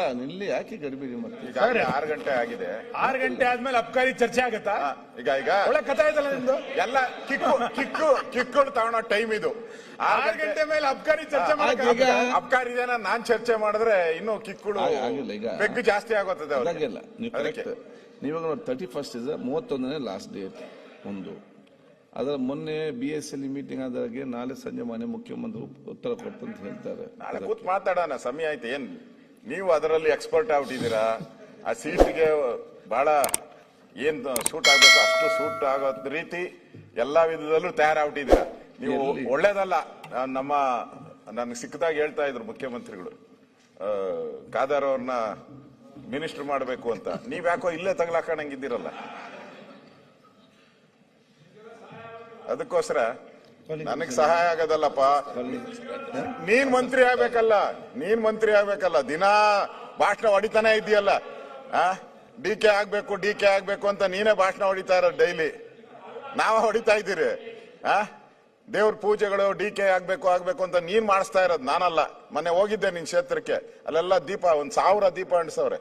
ಇಲ್ಲಿ ಯಾಕೆ ಗಡಿಬಿಡಿ ಮಾಡ್ತೀವಿ? 6 ಗಂಟೆ ಆಗಿದೆ. 6 ಗಂಟೆ ಆದ್ಮೇಲೆ ಅಬ್ಕಾರಿ ಚರ್ಚೆ ಆಗತ್ತಾ? ಈಗ ಒಳ್ಳೆ ಕಥೆ ಆಯ್ತಲ್ಲ ನಿಮ್ದು. ಎಲ್ಲ ಕಿಕ್ಕು ತಗೊಳ್ಳೋ ಟೈಮ್ ಇದು. 6 ಗಂಟೆ ಮೇಲೆ ಅಬ್ಕಾರಿ ಚರ್ಚೆ ಮಾಡಕ್ಕೆ ಅಬ್ಕಾರಿ ಜನ ನಾನ್ ಚರ್ಚೆ ಮಾಡಿದ್ರೆ ಇನ್ನು ಕಿಕ್ಕುಳು ಬೆಗ್ಗು ಜಾಸ್ತಿ ಆಗೋತದೆ. ನೀವಾಗ 31st ಇದೆ, 31ನೇ ಲಾಸ್ಟ್ ಡೇಟ್ ಒಂದು. ಅದರ ಮೊನ್ನೆ BSL ಮೀಟಿಂಗ್ ಆದಾಗೆ ನಾಳೆ ಸಂಜೆ ಮನೆ ಮುಖ್ಯಮಂತ್ರಿ ಉತ್ತರ ಕೊಡ್ತಂತ ಹೇಳ್ತಾರೆ. ನಾಳೆ ಕೂತ್ ಮಾತಾಡೋಣ, ಸಮಯ ಆಯ್ತು. ಏನ್ ನೀವು ಅದರಲ್ಲಿ ಎಕ್ಸ್ಪರ್ಟ್ ಆಗ್ಬಿಟ್ಟಿದ್ದೀರಾ. ಆ ಸೀಟ್ಗೆ ಬಹಳ ಏನ್ ಸೂಟ್ ಆಗ್ಬೇಕು ಅಷ್ಟು ಸೂಟ್ ಆಗೋ ರೀತಿ ಎಲ್ಲಾ ವಿಧದಲ್ಲೂ ತಯಾರಾಗ್ಬಿಟ್ಟಿದ್ದೀರಾ ನೀವು. ಒಳ್ಳೇದಲ್ಲ. ನನ್ಗೆ ಸಿಕ್ಕದಾಗ ಹೇಳ್ತಾ ಇದ್ರು ಮುಖ್ಯಮಂತ್ರಿಗಳು ಖಾದರ್ ಅವ್ರನ್ನ ಮಿನಿಸ್ಟರ್ ಮಾಡಬೇಕು ಅಂತ. ನೀವ್ಯಾಕೋ ಇಲ್ಲೇ ತಗಲಾಕಂಗಿದ್ದೀರಲ್ಲ. ಅದಕ್ಕೋಸ್ಕರ ನನಗ್ ಸಹಾಯ ಆಗೋದಲ್ಲಪ್ಪ. ನೀನ್ ಮಂತ್ರಿ ಆಗ್ಬೇಕಲ್ಲ. ದಿನಾ ಭಾಷಣ ಹೊಡಿತಾನೆ ಇದೆಯಲ್ಲ. DK ಆಗ್ಬೇಕು ಅಂತ ನೀನೇ ಭಾಷಣ ಹೊಡಿತಾ ಇರೋ ಡೈಲಿ. ನಾವ ಹೊಡಿತಾ ಇದ್ದೀರಿ. ದೇವ್ರ ಪೂಜೆಗಳು DK ಆಗ್ಬೇಕು ಅಂತ ನೀನ್ ಮಾಡಿಸ್ತಾ ಇರೋದು, ನಾನಲ್ಲ. ಮೊನ್ನೆ ಹೋಗಿದ್ದೆ ನಿನ್ ಕ್ಷೇತ್ರಕ್ಕೆ, ಅಲ್ಲೆಲ್ಲ ದೀಪ 1000 ದೀಪ ಅಂಟಿಸವ್ರೆ.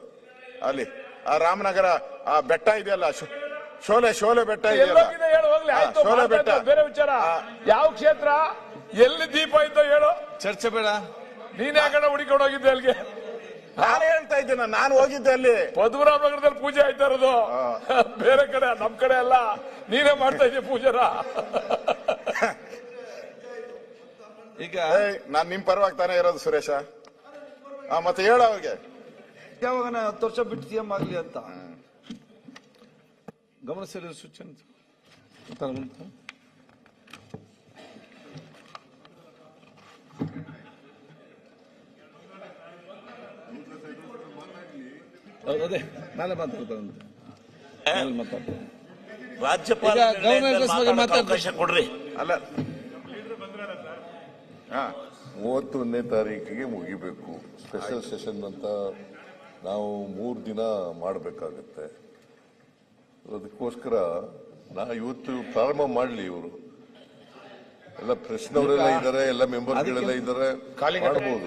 ಅಲ್ಲಿ ಆ ರಾಮನಗರ ಆ ಬೆಟ್ಟ ಇದೆಯಲ್ಲ, ಶೋಲೆ ಬೆಟ್ಟ ಇದೆಯಲ್ಲ, ಶೋಲೆ ಬೆಟ್ಟ. ಬೇರೆ ವಿಚಾರ. ಯಾವ ಕ್ಷೇತ್ರ, ಎಲ್ಲಿ ದೀಪ ಇದ್ದೋ ಹೇಳು. ಚರ್ಚೆ ಬೇಡ. ನೀನ್ ಯಾಕಡೆ ಹುಡುಕೊಂಡು ಹೋಗಿದ್ದೆ ಅಲ್ಲಿಗೆ? ನಾನು ಹೇಳ್ತಾ ಇದ್ದೇನೆ, ನಾನು ಹೋಗಿದ್ದೆ ಅಲ್ಲಿ. ಪದ್ಮನಾಭ ನಗರದಲ್ಲಿ ಪೂಜೆ ಆಯ್ತಾ ಇರೋದು. ಬೇರೆ ಕಡೆ, ನಮ್ ಕಡೆ ಅಲ್ಲ. ನೀನೇ ಮಾಡ್ತಾ ಇದ್ದೀಯ ಪೂಜೆನ. ಈಗ ನಾನ್ ನಿಮ್ ಪರವಾಗಿ ತಾನೇ ಇರೋದು ಸುರೇಶ. ಮತ್ತೆ ಹೇಳ ಅವ್ರಿಗೆ ಯಾವಾಗ 10 ವರ್ಷ ಬಿಟ್ಟು CM ಆಗ್ಲಿ ಅಂತ ಗಮನಿಸಿದ ಸೂಚನೆ. ಅದೇ ನಾಳೆ ಮಾತಾಡ್ತಾರಂತೆ. ರಾಜ್ಯಪಾಲ ಅವಕಾಶ ಕೊಡ್ರಿ. ಅಲ್ಲ, 31ನೇ ತಾರೀಕಿಗೆ ಮುಗಿಬೇಕು ಸ್ಪೆಷಲ್ ಸೆಷನ್ ಅಂತ. ನಾವು 3 ದಿನ ಮಾಡಬೇಕಾಗತ್ತೆ. ಅದಕ್ಕೋಸ್ಕರ ಇವತ್ತು ಪ್ರಾರಂಭ ಮಾಡಲಿ. ಇವರು ಎಲ್ಲ ಪ್ರಶ್ನವರೆಲ್ಲ ಇದ್ದಾರೆ, ಎಲ್ಲ ಮೆಂಬರ್ಗಳೆಲ್ಲ ಇದ್ದಾರೆ, ಮಾಡಬಹುದು.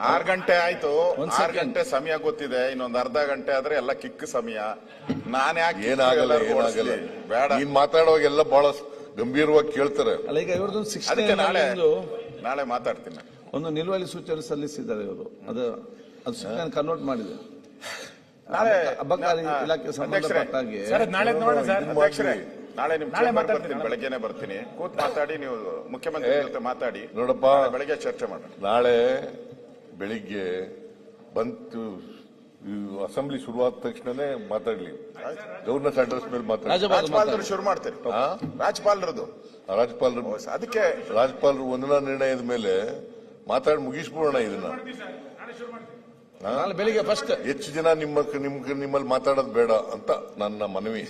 6 ಗಂಟೆ ಆಯ್ತು. 6 ಗಂಟೆ ಸಮಯ ಗೊತ್ತಿದೆ. ಇನ್ನೊಂದು ಅರ್ಧ ಗಂಟೆ ಆದ್ರೆ ಎಲ್ಲ ಕಿಕ್ ಸಮಯ. ನಾನು ಯಾಕೆ ಏನಾಗಲ್ಲ ಬೇಡ. ನೀನ್ ಮಾತಾಡುವಾಗ ಎಲ್ಲ ಬಹಳ ಗಂಭೀರವಾಗಿ ಕೇಳ್ತಾರೆ. ಅಲ್ಲ, ಈಗ ಇವ್ರದ್ದು ಅದಕ್ಕೆ ನಾಳೆ ಮಾತಾಡ್ತೀನಿ. ಒಂದು ನಿಲುವಳಿ ಸೂಚನೆ ಸಲ್ಲಿಸಿದ್ದಾರೆ ಇವರು. ಅದು ಸೂಚನೆ ಕನ್ವರ್ಟ್ ಮಾಡಿದೆ. ನಾಳೆ ಅಬಕಾರಿ ಇಲಾಖೆ ಸಂಬಂಧಪಟ್ಟ ಹಾಗೆ ನಾಳೆ ನೋಡೋಣ ಸರ್. ನಾಳೆ ನಿಮ್ ಬರ್ತೀನಿ, ಬೆಳಗ್ಗೆನೆ ಬರ್ತೀನಿ. ಕೂತ್ ಮಾತಾಡಿ, ನೀವು ಮುಖ್ಯಮಂತ್ರಿ ಜೊತೆ ಮಾತಾಡಿ. ನೋಡಪ್ಪ, ಬೆಳಗ್ಗೆ ಚರ್ಚೆ ಮಾಡೋಣ. ನಾಳೆ ಬೆಳಿಗ್ಗೆ ಬಂತು ಅಸೆಂಬ್ಲಿ ಶುರುವಾದ ತಕ್ಷಣನೇ ಮಾತಾಡ್ಲಿ. ಗವರ್ನರ್ಸ್ ಅಡ್ರೆಸ್ ಮೇಲೆ ಮಾತಾಡಿ. ರಾಜ್ಯಪಾಲರು ಶುರು ಮಾಡ್ತೀರಿ. ರಾಜ್ಯಪಾಲರದು ಅದಕ್ಕೆ ರಾಜ್ಯಪಾಲರು ವಂದನಾ ನಿರ್ಣಯದ ಮೇಲೆ ಮಾತಾಡಿ ಮುಗಿಸ್ಬಿಡೋಣ ಇದನ್ನ. ನಾಳೆ ಬೆಳಿಗ್ಗೆ ಫಸ್ಟ್ ಹೆಚ್ಚು ಜನ ನಿಮ್ಮಲ್ಲಿ ಮಾತಾಡೋದು ಬೇಡ ಅಂತ ನನ್ನ ಮನವಿ.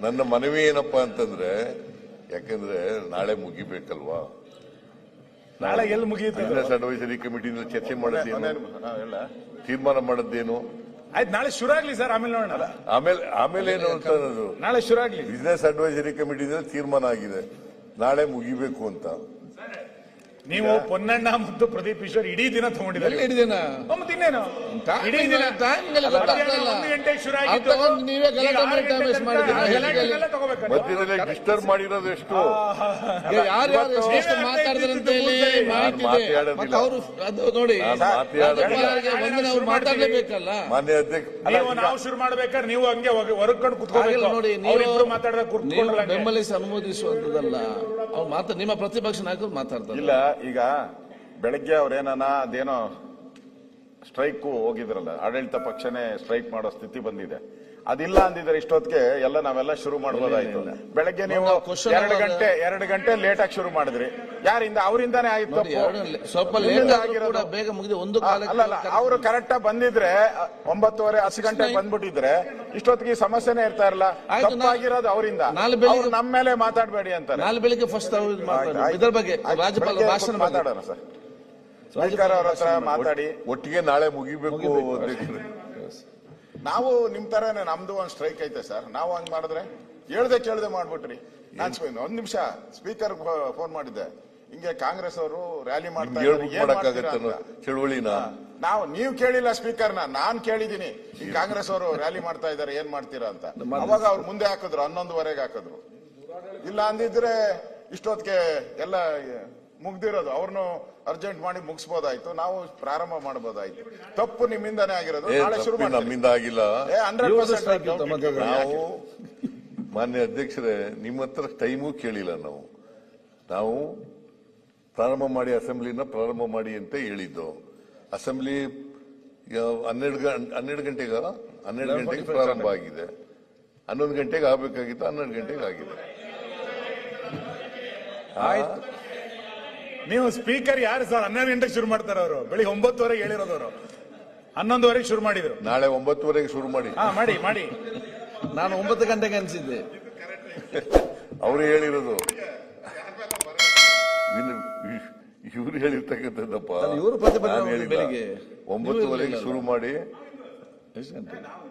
ನನ್ನ ಮನವಿ ಏನಪ್ಪಾ ಅಂತಂದ್ರೆ, ಯಾಕಂದ್ರೆ ನಾಳೆ ಮುಗಿಬೇಕಲ್ವಾ. ನಾಳೆ ಎಲ್ಲಿ ಮುಗಿಯುತ್ತೆ? ಬಿಸಿನೆಸ್ ಅಡ್ವೈಸರಿ ಕಮಿಟಿಯಿಂದ ಚರ್ಚೆ ಮಾಡೋದೇನು, ತೀರ್ಮಾನ ಮಾಡೋದೇನು? ಆಯ್ತು, ನಾಳೆ ಶುರು ಆಗ್ಲಿ ಸರ್, ಆಮೇಲೆ ನೋಡೋಣ. ಆಮೇಲೆ ಏನು ಅಂತ ಅನ್ನೋದು ನಾಳೆ ಶುರು ಆಗ್ಲಿ. ಬಿಸಿನೆಸ್ ಅಡ್ವೈಸರಿ ಕಮಿಟಿಯಿಂದ ತೀರ್ಮಾನ ಆಗಿದೆ, ನಾಳೆ ಮುಗಿಬೇಕು ಅಂತ. ನೀವು ಪೊನ್ನಣ್ಣ ಮತ್ತು ಪ್ರದೀಪ್ ಈಶ್ವರ್ ಇಡೀ ದಿನ ತಗೊಂಡಿದ್ದಾರೆ. ಇಡೀ ದಿನ ಇನ್ನೇನು ಇಡೀ ದಿನ 1 ಗಂಟೆಗೆ ಶುರು ಆಗಿದ್ದು. ನೀವೇ ಮಧ್ಯದಲ್ಲಿ ಡಿಸ್ಟರ್ಬ್ ಮಾಡಿರೋದು ಎಷ್ಟು? ಯಾರ್ಯಾರು ಮಾತಾಡಿದ್ರಂತೆ ನೋಡಿ, ಮಾತಾಡಲೇಬೇಕಲ್ಲ. ಮಾನ್ಯ ಅಧ್ಯಕ್ಷ, ನಾವು ಶುರು ಮಾಡ್ಬೇಕಾದ್ರೆ ನೀವು ಹಂಗೆ ಹೊರಕೊಂಡು ಕುತ್ಕೋಬೇಕು ನೋಡಿ. ನೀವು ಮಾತಾಡಿದಾಗ ಬೆಂಬಲಿಸಿ ಅನುಮೋದಿಸುವಂತದಲ್ಲ. ಅವ್ರು ನಿಮ್ಮ ಪ್ರತಿಪಕ್ಷ ನಾಯಕರು ಮಾತಾಡ್ತಾರೆ. ಇಲ್ಲ, ಈಗ ಬೆಳಗ್ಗೆ ಅದೇನೋ ಸ್ಟ್ರೈಕ್ ಹೋಗಿದ್ರಲ್ಲ, ಆಡಳಿತ ಪಕ್ಷನೇ ಸ್ಟ್ರೈಕ್ ಮಾಡೋ ಸ್ಥಿತಿ ಬಂದಿದೆ. ಅದಿಲ್ಲ ಅಂದಿದ್ರೆ ಇಷ್ಟೊತ್ತಿಗೆ ಎಲ್ಲ ನಾವೆಲ್ಲ ಶುರು ಮಾಡಬಹುದಾಯ್ತು. ಬೆಳಗ್ಗೆ ನೀವು 2 ಗಂಟೆ ಲೇಟ್ ಆಗಿ ಶುರು ಮಾಡಿದ್ರಿ. ಯಾರಿಂದ? ಅವರಿಂದಾನೇ ಆಯ್ತು. ಸ್ವಲ್ಪ ಲೇಟ್ ಆಗಿರೋದು ಬೇಗ ಮುಗಿದು ಒಂದು ಅಲ್ಲ, ಅವರು ಕರೆಕ್ಟ್ ಆಗಿ ಬಂದಿದ್ರೆ 9:30 10 ಗಂಟೆಗೆ ಬಂದ್ಬಿಟ್ಟಿದ್ರೆ ಇಷ್ಟೊತ್ತಿಗೆ ಸಮಸ್ಯೆನೇ ಇರ್ತಾ ಇರಲ್ಲ. ತಪ್ಪಾಗಿರೋದು ಅವರಿಂದ. ನಮ್ಮ ಮೇಲೆ ಮಾತಾಡಬೇಡಿ ಅಂತ ನಾಳೆ ಬೆಳಿಗ್ಗೆ ಫಸ್ಟ್ ಇದ್ರ ಬಗ್ಗೆ ರಾಜ್ಯಪಾಲ ಭಾಷಣ ಮಾತಾಡೋಣ ಸರ್. ಸ್ಪೀಕರ್ ಅವ್ರ ಹತ್ರ ಮಾತಾಡಿ ಒಟ್ಟಿಗೆ ನಾಳೆ ಮುಗಿಬೇಕು. ನಾವು ನಿಮ್ ತರನೇ ನಮ್ದು ಒಂದು ಸ್ಟ್ರೈಕ್ ಐತೆ ಸರ್. ನಾವು ಹಂಗ್ ಮಾಡಿದ್ರೆ ಕೇಳ್ದೆ ಮಾಡ್ಬಿಟ್ರಿ. ನಾನು 1 ನಿಮಿಷ ಸ್ಪೀಕರ್ ಫೋನ್ ಮಾಡಿದ್ದೆ. ಹಿಂಗೆ ಕಾಂಗ್ರೆಸ್ ಅವರು ರ್ಯಾಲಿ ಮಾಡ್ತಾ ನಿಮ್ಗೆ ಇದ್ದಾರೆ, ಹೇಳ್ಬಿಟ್ಟು ಏನ್ ಮಾಡ್ತೀರಾ ಮಾಡಕ್ಕಾಗತ್ತೆ ಅಂತ. ಚಳುವಳಿನ ನೀವು ಕೇಳಿಲ್ಲ ಸ್ಪೀಕರ್ನ, ನಾನ್ ಕೇಳಿದೀನಿ ಈ ಕಾಂಗ್ರೆಸ್ ಅವರು ರ್ಯಾಲಿ ಮಾಡ್ತಾ ಇದ್ದಾರೆ ಏನ್ ಮಾಡ್ತೀರಾ ಅಂತ. ಅವಾಗ ಅವ್ರು ಮುಂದೆ ಹಾಕಿದ್ರು 11:15 ಹಾಕಿದ್ರು. ಇಲ್ಲ ಅಂದಿದ್ರೆ ಇಷ್ಟೊತ್ತಿಗೆ ಎಲ್ಲ ಮುಗ್ದಿರೋದು. ಅವ್ರನ್ನು ಅರ್ಜೆಂಟ್ ಮಾಡಿ ಮುಗಿಸ್ಬೋದಾಯ್ತು, ನಾವು ಪ್ರಾರಂಭ ಮಾಡಬಹುದಾಯ್ತು. ತಪ್ಪು ನಿಮ್ಮಿಂದಾನೇ ಆಗಿರೋದು. ನಾಳೆ ಶುರು ಮಾಡಿ. ನಮ್ಮಿಂದ ಆಗಿಲ್ಲ. 100% ನಾವು ಮಾನ್ಯ ಅಧ್ಯಕ್ಷರೇ ನಿಮ್ಮ ಹತ್ರ ಟೈಮು ಕೇಳಿಲ್ಲ. ನಾವು ಪ್ರಾರಂಭ ಮಾಡಿ ಅಸೆಂಬ್ಲಿನ ಪ್ರಾರಂಭ ಮಾಡಿ ಅಂತ ಹೇಳಿದ್ದು. ಅಸೆಂಬ್ಲಿ 12 ಗಂಟೆಗೆ ಪ್ರಾರಂಭ ಆಗಿದೆ. 11 ಗಂಟೆಗೆ ಆಗಬೇಕಾಗಿತ್ತು, 12 ಗಂಟೆಗೆ ಆಗಿದೆ. ನೀವು ಸ್ಪೀಕರ್ ಯಾರು ಸರ್? 12 ಗಂಟೆಗೆ ಶುರು ಮಾಡ್ತಾರೆ ಅವರು. ಬೆಳಿಗ್ಗೆ 9:00 ಹೇಳಿರೋದು ಅವರು 11:00 ಶುರು ಮಾಡಿದ್ರು. ನಾಳೆ 9:00 ಶುರು ಮಾಡಿ. ಮಾಡಿ ನಾನು 9 ಗಂಟೆಗೆ ಅನ್ಸಿದ್ದೆ. ಅವರು ಹೇಳಿರೋದು ಇವ್ರು ಹೇಳಿರ್ತಕ್ಕಂಥದ್ದಪ್ಪ. ಇವರು ಪ್ರತಿಭಟನೆ ನಾನು ಹೇಳಿಲ್ಲ. ಬೆಳಿಗ್ಗೆ 9:00 ಶುರು ಮಾಡಿ ಎಷ್ಟು ಗಂಟೆ